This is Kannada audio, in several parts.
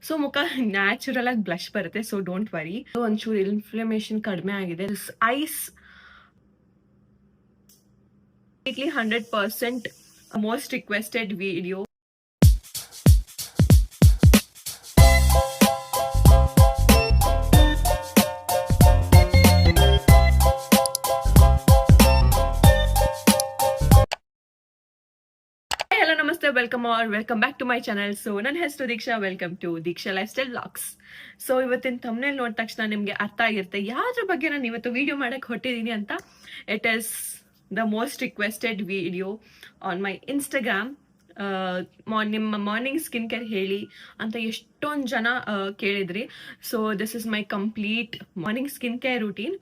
ಸೊ ಮುಖ ನ್ಯಾಚುರಲ್ ಆಗಿ ಬ್ಲಶ್ ಬರುತ್ತೆ. So don't worry. ಒಂಚೂರು ಇನ್ಫ್ಲಮೇಷನ್ ಕಡಿಮೆ ಆಗಿದೆ. Ice 100% most requested video. Hello, namaste, welcome back to my channel. So ನನ್ನ ಹೆಸರು Diksha. Welcome to Diksha lifestyle vlogs. So ಇವತ್ತಿನ ಥಂಬ್ನೇಲ್ ನೋಡಿದ ತಕ್ಷಣ ನಿಮಗೆ ಅರ್ಥ ಆಗಿರುತ್ತೆ ಯಾವ್ದ್ರ ಬಗ್ಗೆ ನಾನು ಇವತ್ತು ವಿಡಿಯೋ ಮಾಡಕ್ಕೆ ಹೊಟ್ಟಿದ್ದೀನಿ ಅಂತ. It is the most requested video on my Instagram. ನಿಮ್ಮ ಮಾರ್ನಿಂಗ್ ಸ್ಕಿನ್ ಕೇರ್ ಹೇಳಿ ಅಂತ ಎಷ್ಟೊಂದು ಜನ ಕೇಳಿದ್ರಿ. So this is my complete morning skin care routine.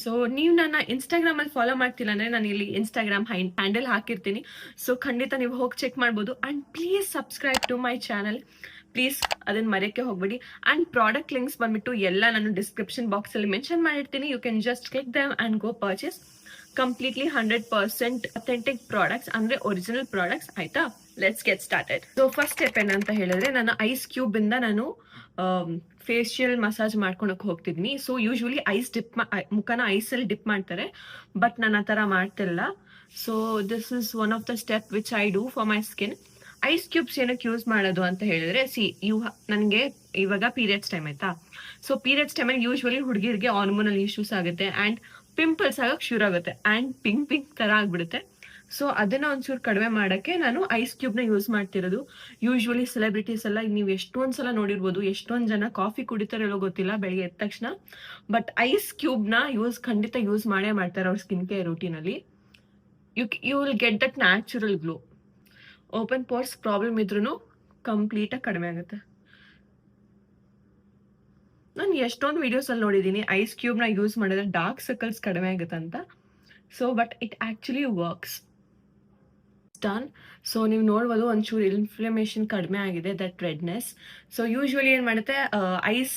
So ನೀವು ನನ್ನ ಇನ್ಸ್ಟಾಗ್ರಾಮ್ ಅಲ್ಲಿ ಫಾಲೋ ಮಾಡ್ತಿಲ್ಲ ಅಂದ್ರೆ ನಾನು ಇಲ್ಲಿ ಇನ್ಸ್ಟಾಗ್ರಾಮ್ ಹ್ಯಾಂಡಲ್ ಹಾಕಿರ್ತೀನಿ. ಸೊ ಖಂಡಿತ ನೀವು ಹೋಗಿ ಚೆಕ್ ಮಾಡ್ಬೋದು. And please subscribe to my channel, please ಅದನ್ನ ಮರೆಯಕ್ಕೆ ಹೋಗ್ಬೇಡಿ. ಅಂಡ್ ಪ್ರಾಡಕ್ಟ್ ಲಿಂಕ್ಸ್ ಬಂದ್ಬಿಟ್ಟು ಎಲ್ಲ ನಾನು ಡಿಸ್ಕ್ರಿಪ್ಷನ್ ಬಾಕ್ಸ್ ಅಲ್ಲಿ ಮೆನ್ಷನ್ ಮಾಡಿರ್ತೀನಿ. You can just click them and go purchase. Completely 100% authentic products, ಅಂದ್ರೆ ಒರಿಜಿನಲ್ ಪ್ರಾಡಕ್ಟ್ಸ್. ಆಯ್ತಾ, let's get started. So first step ಏನಂತ ಹೇಳಿದ್ರೆ, ನಾನು ಐಸ್ ಕ್ಯೂಬ್ ಇಂದ ನಾನು ಫೇಶಿಯಲ್ ಮಸಾಜ್ ಮಾಡ್ಕೊಳಕ್ ಹೋಗ್ತಿದ್ನಿ. ಸೊ ಯೂಶ್ವಲಿ ಐಸ್ ಮುಖನ ಐಸಲ್ಲಿ ಡಿಪ್ ಮಾಡ್ತಾರೆ, ಬಟ್ ನಾನು ಆ ಥರ ಮಾಡ್ತಿಲ್ಲ. So this is one of the step which I do for my skin. Ice cubes ಏನಕ್ಕೆ ಯೂಸ್ ಮಾಡೋದು ಅಂತ ಹೇಳಿದ್ರೆ, ನನಗೆ ಇವಾಗ ಪೀರಿಯಡ್ಸ್ ಟೈಮ್ ಆಯ್ತಾ. ಸೊ ಪೀರಿಯಡ್ಸ್ ಟೈಮಲ್ಲಿ ಯೂಶ್ವಲಿ ಹುಡುಗಿರಿಗೆ ಹಾರ್ಮೋನಲ್ ಇಶ್ಯೂಸ್ ಆಗುತ್ತೆ ಅಂಡ್ ಪಿಂಪಲ್ಸ್ ಆಗಕ್ಕೆ ಶುರು ಆಗುತ್ತೆ ಅಂಡ್ ಪಿಂಕ್ ತರ ಆಗ್ಬಿಡುತ್ತೆ. ಸೊ ಅದನ್ನ ಒಂಚೂರು ಕಡಿಮೆ ಮಾಡಕ್ಕೆ ನಾನು ಐಸ್ ಕ್ಯೂಬ್ ನ ಯೂಸ್ ಮಾಡ್ತಿರೋದು. ಯೂಶ್ವಲಿ ಸೆಲೆಬ್ರಿಟೀಸ್ ಎಲ್ಲ ನೀವು ಎಷ್ಟೊಂದ್ ಸಲ ನೋಡಿರ್ಬೋದು, ಎಷ್ಟೊಂದ್ ಜನ ಕಾಫಿ ಕುಡಿತಾರೋ ಗೊತ್ತಿಲ್ಲ ಬೆಳಿಗ್ಗೆ ಎದ್ದ ತಕ್ಷಣ, ಬಟ್ ಐಸ್ ಕ್ಯೂಬ್ ನ ಖಂಡಿತ ಯೂಸ್ ಮಾಡೇ ಮಾಡ್ತಾರೆ ಅವ್ರ ಸ್ಕಿನ್ ಕೇರ್ ರೂಟೀನ್ ಅಲ್ಲಿ. You will get that natural glow. Open pores problem ಇದ್ರೂ ಕಂಪ್ಲೀಟ್ ಆಗಿ ಕಡಿಮೆ ಆಗುತ್ತೆ. ನಾನು ಎಷ್ಟೊಂದು ವಿಡಿಯೋಸ್ ಅಲ್ಲಿ ನೋಡಿದ್ದೀನಿ ಐಸ್ ಕ್ಯೂಬ್ ನ ಯೂಸ್ ಮಾಡಿದ್ರೆ ಡಾರ್ಕ್ ಸರ್ಕಲ್ಸ್ ಕಡಿಮೆ ಆಗುತ್ತೆ ಅಂತ. So but it actually works. Done. So ನೀವು ನೋಡ್ಬೋದು ಒಂಚೂರು ಇನ್ಫ್ಲಮೇಷನ್ ಕಡಿಮೆ ಆಗಿದೆ, ದಟ್ ರೆಡ್ನೆಸ್. ಸೊ ಯೂಶ್ವಲಿ ಏನ್ ಮಾಡುತ್ತೆ, ಐಸ್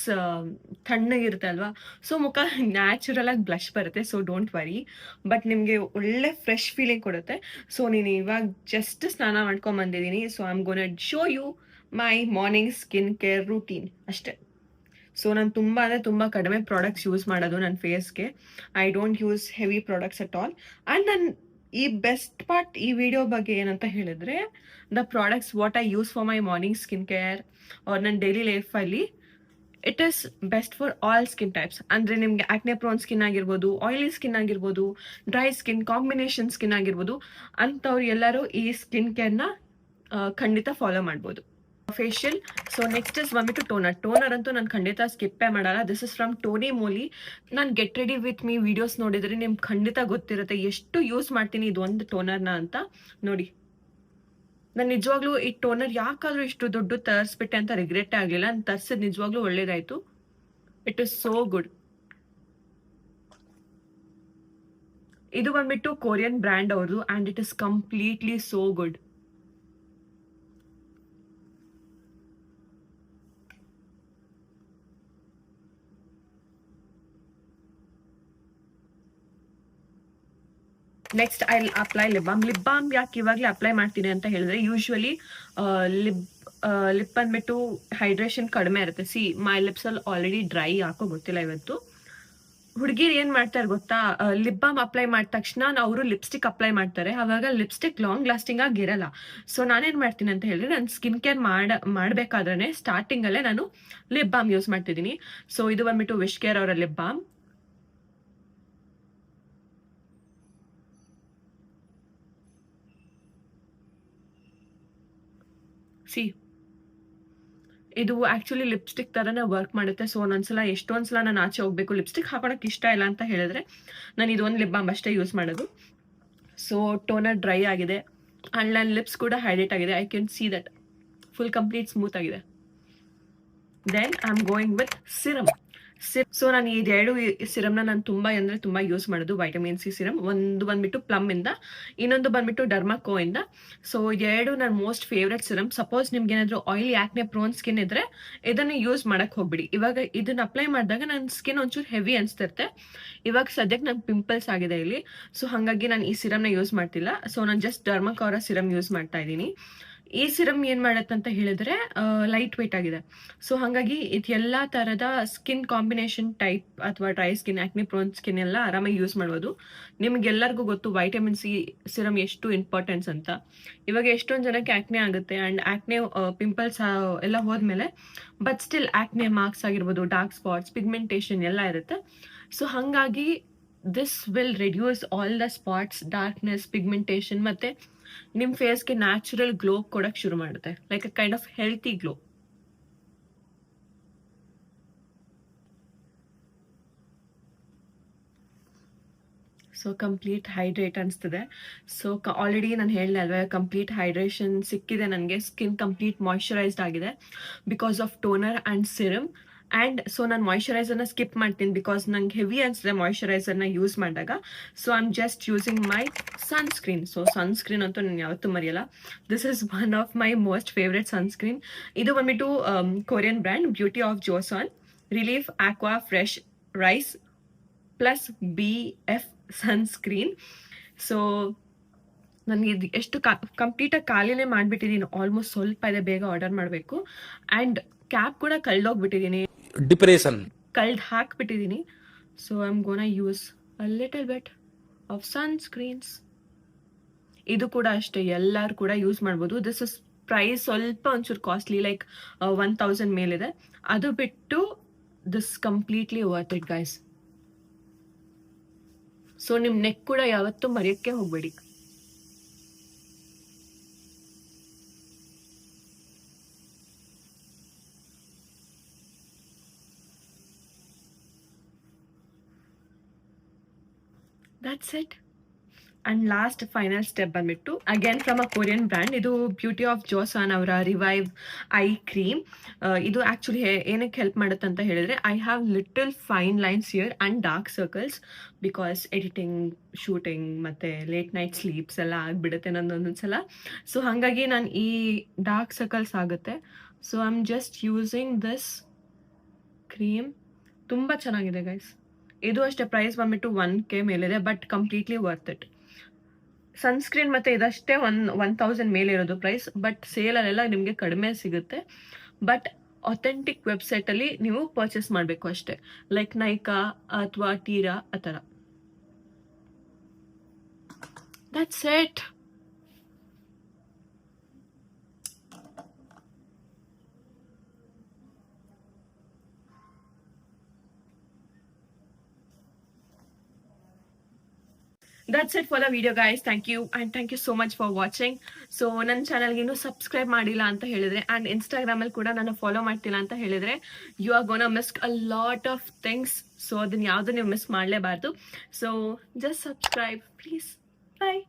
ತಣ್ಣಗಿರುತ್ತೆ ಅಲ್ವಾ, ಸೊ ಮುಖ ನ್ಯಾಚುರಲ್ ಆಗಿ ಬ್ಲಶ್ ಬರುತ್ತೆ. ಸೊ ಡೋಂಟ್ ವರಿ, ಬಟ್ ನಿಮ್ಗೆ ಒಳ್ಳೆ ಫ್ರೆಶ್ ಫೀಲಿಂಗ್ ಕೊಡುತ್ತೆ. ಸೊ ನೀನು ಇವಾಗ ಜಸ್ಟ್ ಸ್ನಾನ ಮಾಡ್ಕೊಂಡ್ ಬಂದಿದ್ದೀನಿ. So I am gonna show you my morning skin care routine ಅಷ್ಟೇ. ಸೊ ನಾನು ತುಂಬ ಕಡಿಮೆ ಪ್ರಾಡಕ್ಟ್ಸ್ ಯೂಸ್ ಮಾಡೋದು ನನ್ನ ಫೇಸ್ಗೆ. I don't use heavy products at all. And ನನ್ನ ಈ ಬೆಸ್ಟ್ ಪಾರ್ಟ್ ಈ ವಿಡಿಯೋ ಬಗ್ಗೆ ಏನಂತ ಹೇಳಿದ್ರೆ, the products what I use for my morning skin care are ನನ್ನ ಡೈಲಿ ಲೈಫಲ್ಲಿ, it is best for all skin types. ಅಂದರೆ ನಿಮಗೆ ಆಕ್ನೆ ಪ್ರೋನ್ ಸ್ಕಿನ್ ಆಗಿರ್ಬೋದು, ಆಯಿಲಿ ಸ್ಕಿನ್ ಆಗಿರ್ಬೋದು, ಡ್ರೈ ಸ್ಕಿನ್, ಕಾಂಬಿನೇಷನ್ ಸ್ಕಿನ್ ಆಗಿರ್ಬೋದು, ಅಂಥವ್ರು ಎಲ್ಲರೂ ಈ ಸ್ಕಿನ್ ಕೇರ್ನ ಖಂಡಿತ ಫಾಲೋ ಮಾಡ್ಬೋದು. ಫೇಶಿಯಲ್. ಸೊ ನೆಕ್ಸ್ಟ್ ಇಸ್ ಬಂದ್ಬಿಟ್ಟು ಟೋನರ್ ಅಂತೂ ನಾನು ಖಂಡಿತ ಸ್ಕಿಪ್ಪೇ ಮಾಡಲ್ಲ. This is from Tony Moly. ನಾನು get ready with me videos ನೋಡಿದ್ರೆ ನಿಮ್ಗೆ ಖಂಡಿತ ಗೊತ್ತಿರುತ್ತೆ ಎಷ್ಟು ಯೂಸ್ ಮಾಡ್ತೀನಿ ಇದು ಒಂದು ಟೋನರ್ನ ಅಂತ. ನೋಡಿ, ನಾನು ನಿಜವಾಗ್ಲೂ ಈ ಟೋನರ್ ಯಾಕಾದ್ರೂ ಇಷ್ಟು ದೊಡ್ಡ ತರಿಸ್ಬಿಟ್ಟೆ ಅಂತ ರಿಗ್ರೆಟ್ ಆಗಲಿಲ್ಲ. ನಾನು ತರಿಸಿದ್ ನಿಜವಾಗ್ಲೂ ಒಳ್ಳೇದಾಯ್ತು. It is so good. ಇದು ಬಂದ್ಬಿಟ್ಟು ಕೊರಿಯನ್ ಬ್ರ್ಯಾಂಡ್ ಅವ್ರದ್ದು and it is completely so good. Next I apply lip balm. Lip balm ಯಾಕೆ ಇವಾಗಲೇ ಅಪ್ಲೈ ಮಾಡ್ತೀನಿ ಅಂತ ಹೇಳಿದ್ರೆ, ಯೂಶ್ವಲಿ ಲಿಪ್ ಬಂದ್ಬಿಟ್ಟು ಹೈಡ್ರೇಷನ್ ಕಡಿಮೆ ಇರುತ್ತೆ. ಮೈ ಲಿಪ್ಸ್ ಅಲ್ಲಿ ಆಲ್ರೆಡಿ ಡ್ರೈ, ಯಾಕೋ ಗೊತ್ತಿಲ್ಲ ಇವತ್ತು. ಹುಡುಗಿರು ಏನ್ ಮಾಡ್ತಾರೆ ಗೊತ್ತಾ, ಲಿಪ್ ಬಾಮ್ ಅಪ್ಲೈ ಮಾಡಿದ ತಕ್ಷಣ ಅವರು ಲಿಪ್ಸ್ಟಿಕ್ ಅಪ್ಲೈ ಮಾಡ್ತಾರೆ. ಅವಾಗ ಲಿಪ್ಸ್ಟಿಕ್ ಲಾಂಗ್ ಲಾಸ್ಟಿಂಗ್ ಆಗಿರಲ್ಲ. ಸೊ ನಾನೇನ್ ಮಾಡ್ತೀನಿ ಅಂತ ಹೇಳಿದ್ರೆ, ನಾನು ಸ್ಕಿನ್ ಕೇರ್ ಮಾಡ್ಬೇಕಾದ್ರೆ ಸ್ಟಾರ್ಟಿಂಗ್ ಅಲ್ಲೇ ನಾನು ಲಿಪ್ ಬಾಮ್ ಯೂಸ್ ಮಾಡ್ತಿದ್ದೀನಿ. ಸೊ ಇದು ಬಂದ್ಬಿಟ್ಟು ವಿಶ್ ಕೇರ್ ಅವರ ಲಿಪ್ ಬಾಮ್. ಇದು ಆಕ್ಚುಲಿ ಲಿಪ್ಸ್ಟಿಕ್ ತರನೇ ವರ್ಕ್ ಮಾಡುತ್ತೆ. ಸೊ ಒಂದೊಂದ್ಸಲ ಎಷ್ಟೊಂದ್ಸಲ ನಾನು ಆಚೆ ಹೋಗ್ಬೇಕು, ಲಿಪ್ಸ್ಟಿಕ್ ಹಾಕೋಳಕ್ ಇಷ್ಟ ಇಲ್ಲ ಅಂತ ಹೇಳಿದ್ರೆ ನಾನು ಇದೊಂದು ಲಿಪ್ ಬಾಮ್ ಅಷ್ಟೇ ಯೂಸ್ ಮಾಡೋದು. ಸೊ ಟೋನರ್ ಡ್ರೈ ಆಗಿದೆ ಅಂಡ್ ನನ್ನ ಲಿಪ್ಸ್ ಕೂಡ ಹೈಡ್ರೇಟ್ ಆಗಿದೆ. I can see that full complete smooth ಆಗಿದೆ. Then I am going with serum. So ನಾನು ಇದೆರಡು ಸಿರಮ್ನ ನಾನು ತುಂಬಾ ಯೂಸ್ ಮಾಡೋದು. ವೈಟಮಿನ್ ಸಿ ಸಿರಮ್ ಒಂದು ಬಂದ್ಬಿಟ್ಟು ಪ್ಲಮ್ ಇಂದ, ಇನ್ನೊಂದು ಬಂದ್ಬಿಟ್ಟು ಡರ್ಮಾಕೋ ಇಂದ. ಸೊ ಇದೆರಡು ನನ್ನ ಮೋಸ್ಟ್ ಫೇವ್ರೆಟ್ ಸಿರಮ್. ಸಪೋಸ್ ನಿಮ್ಗೆ ಏನಾದ್ರು ಆಯಿಲಿ ಆಕ್ನೆ ಪ್ರೋನ್ ಸ್ಕಿನ್ ಇದ್ರೆ ಇದನ್ನ ಯೂಸ್ ಮಾಡಕ್ ಹೋಗ್ಬಿಡಿ. ಇವಾಗ ಇದನ್ನ ಅಪ್ಲೈ ಮಾಡಿದಾಗ ನನ್ನ ಸ್ಕಿನ್ ಒಂಚೂರು ಹೆವಿ ಅನ್ಸ್ತಿರುತ್ತೆ. ಇವಾಗ ಸದ್ಯಕ್ಕೆ ನಂಗೆ ಪಿಂಪಲ್ಸ್ ಆಗಿದೆ ಇಲ್ಲಿ. ಸೊ ಹಾಗಾಗಿ ನಾನು ಈ ಸಿರಮ್ನ ಯೂಸ್ ಮಾಡ್ತಿಲ್ಲ. ಸೊ ನಾನು ಜಸ್ಟ್ ಡರ್ಮಾಕೋ ಅವರ ಸಿರಮ್ ಯೂಸ್ ಮಾಡ್ತಾ ಇದ್ದೀನಿ. ಈ ಸಿರಮ್ ಏನು ಮಾಡುತ್ತೆ ಅಂತ ಹೇಳಿದ್ರೆ ಲೈಟ್ ವೇಟ್ ಆಗಿದೆ. ಸೊ ಹಾಗಾಗಿ ಇದು ಎಲ್ಲ ಥರದ ಸ್ಕಿನ್ ಕಾಂಬಿನೇಷನ್ ಟೈಪ್ ಅಥವಾ ಡ್ರೈ ಸ್ಕಿನ್, ಆಕ್ನೆ ಪ್ರೋನ್ ಸ್ಕಿನ್ ಎಲ್ಲ ಆರಾಮಾಗಿ ಯೂಸ್ ಮಾಡ್ಬೋದು. ನಿಮ್ಗೆಲ್ಲರಿಗೂ ಗೊತ್ತು ವೈಟಮಿನ್ ಸಿ ಸಿರಮ್ ಎಷ್ಟು ಇಂಪಾರ್ಟೆನ್ಸ್ ಅಂತ. ಇವಾಗ ಎಷ್ಟೊಂದು ಜನಕ್ಕೆ ಆಕ್ನೆ ಆಗುತ್ತೆ ಆ್ಯಂಡ್ ಆಕ್ನೆ ಪಿಂಪಲ್ಸ್ ಎಲ್ಲ ಹೋದ್ಮೇಲೆ ಬಟ್ ಸ್ಟಿಲ್ ಆಕ್ನೆ ಮಾರ್ಕ್ಸ್ ಆಗಿರ್ಬೋದು, ಡಾರ್ಕ್ ಸ್ಪಾಟ್ಸ್, ಪಿಗ್ಮೆಂಟೇಷನ್ ಎಲ್ಲ ಇರುತ್ತೆ. ಸೊ ಹಾಗಾಗಿ this will reduce all the spots, darkness, pigmentation ಮತ್ತೆ ನಿಮ್ಮ ಫೇಸ್ಗೆ ನ್ಯಾಚುರಲ್ ಗ್ಲೋ ಕೊಡಕ್ಕೆ ಶುರು ಮಾಡುತ್ತೆ, like a kind of healthy glow. So complete hydrate ಅನಿಸ್ತದೆ. ಸೊ ಆಲ್ರೆಡಿ ನಾನು ಹೇಳಿದೆ ಅಲ್ವಾ, ಕಂಪ್ಲೀಟ್ ಹೈಡ್ರೇಷನ್ ಸಿಕ್ಕಿದೆ ನನಗೆ. ಸ್ಕಿನ್ ಕಂಪ್ಲೀಟ್ ಮಾಯ್ಶ್ಚರೈಸ್ಡ್ ಆಗಿದೆ because of toner and serum. And so ನಾನು ಮಾಯ್ಶ್ಚರೈಸರ್ನ ಸ್ಕಿಪ್ ಮಾಡ್ತೀನಿ ಬಿಕಾಸ್ ನಂಗೆ ಹೆವಿ ಅನಿಸಿದೆ ಮಾಯ್ಶ್ಚರೈಸರ್ನ ಯೂಸ್ ಮಾಡಿದಾಗ. So I am just using my sunscreen. So sunscreen ಅಂತೂ ನಾನು ಯಾವತ್ತೂ ಮರೆಯಲ್ಲ. This is one of my most favourite sunscreen. ಇದು ಬಂದ್ಬಿಟ್ಟು Korean brand Beauty of Joseon relief aqua fresh rice plus BF sunscreen. So ನನಗೆ ಇದು ಎಷ್ಟು ಕಂಪ್ಲೀಟಾಗಿ ಖಾಲಿನೇ ಮಾಡಿಬಿಟ್ಟಿದ್ದೀನಿ. ಆಲ್ಮೋಸ್ಟ್ ಸ್ವಲ್ಪ ಇದೆ, ಬೇಗ ಆರ್ಡರ್ ಮಾಡಬೇಕು. ಆ್ಯಂಡ್ ಕ್ಯಾಪ್ ಕೂಡ ಕಳ್ದೋಗ್ಬಿಟ್ಟಿದ್ದೀನಿ, ಡಿಪ್ರೆಷನ್ ಕಳ್ದು ಹಾಕ್ಬಿಟ್ಟಿದ್ದೀನಿ. So I am gonna use a little bit of sunscreens. ಇದು ಕೂಡ ಅಷ್ಟೇ, ಎಲ್ಲರೂ ಕೂಡ ಯೂಸ್ ಮಾಡ್ಬೋದು. ದಿಸ್ ಇಸ್ ಪ್ರೈಸ್ ಸ್ವಲ್ಪ ಒಂಚೂರು ಕಾಸ್ಟ್ಲಿ, ಲೈಕ್ 1000 ಮೇಲಿದೆ. ಅದು ಬಿಟ್ಟು this completely worth it guys. So ನಿಮ್ಮ ನೆಕ್ ಕೂಡ ಯಾವತ್ತೂ ಮರೆಯೋಕ್ಕೆ ಹೋಗಬೇಡಿ. That's it. And last final step ಬಂದ್ಬಿಟ್ಟು again from a Korean brand. ಇದು ಬ್ಯೂಟಿ ಆಫ್ ಜೋಸಾನ್ ಅವರ ರಿವೈವ್ ಐ ಕ್ರೀಮ್. ಇದು ಆ್ಯಕ್ಚುಲಿ ಏನಕ್ಕೆ ಹೆಲ್ಪ್ ಮಾಡುತ್ತೆ ಅಂತ ಹೇಳಿದ್ರೆ, I have little fine lines here and dark circles because editing, shooting ಮತ್ತು ಲೇಟ್ ನೈಟ್ ಸ್ಲೀಪ್ಸ್ ಎಲ್ಲ ಆಗಿಬಿಡುತ್ತೆ ನನ್ನೊಂದೊಂದು ಸಲ. ಸೊ ಹಾಗಾಗಿ ನಾನು ಈ ಡಾರ್ಕ್ ಸರ್ಕಲ್ಸ್ ಆಗುತ್ತೆ. So I am just using this cream. ತುಂಬ ಚೆನ್ನಾಗಿದೆ ಗೈಸ್. ಇದು ಅಷ್ಟೇ, ಪ್ರೈಸ್ ಬಂದ್ಬಿಟ್ಟು 1K ಮೇಲಿದೆ, but completely worth it. Sunscreen ಮತ್ತು ಇದಷ್ಟೇ 1000 ಮೇಲೆ ಇರೋದು ಪ್ರೈಸ್, ಬಟ್ ಸೇಲಲ್ಲೆಲ್ಲ ನಿಮಗೆ ಕಡಿಮೆ ಸಿಗುತ್ತೆ. ಬಟ್ ಅಥೆಂಟಿಕ್ ವೆಬ್ಸೈಟಲ್ಲಿ ನೀವು ಪರ್ಚೇಸ್ ಮಾಡಬೇಕು ಅಷ್ಟೇ, ಲೈಕ್ ನೈಕಾ ಅಥವಾ ಟೀರಾ ಆ ಥರ. That's it. That's it for the video guys. Thank you and thank you so much for watching. So ನನ್ನ ಚಾನಲ್ಗೆ ಇನ್ನೂ ಸಬ್ಸ್ಕ್ರೈಬ್ ಮಾಡಿಲ್ಲ ಅಂತ ಹೇಳಿದ್ರೆ ಆ್ಯಂಡ್ ಇನ್ಸ್ಟಾಗ್ರಾಮಲ್ಲಿ ಕೂಡ ನಾನು ಫಾಲೋ ಮಾಡ್ತಿಲ್ಲ ಅಂತ ಹೇಳಿದ್ರೆ, you are gonna miss a lot of things. So ಅದನ್ನ ಯಾವುದು ನೀವು ಮಿಸ್ ಮಾಡಲೇಬಾರ್ದು. So just subscribe please. Bye.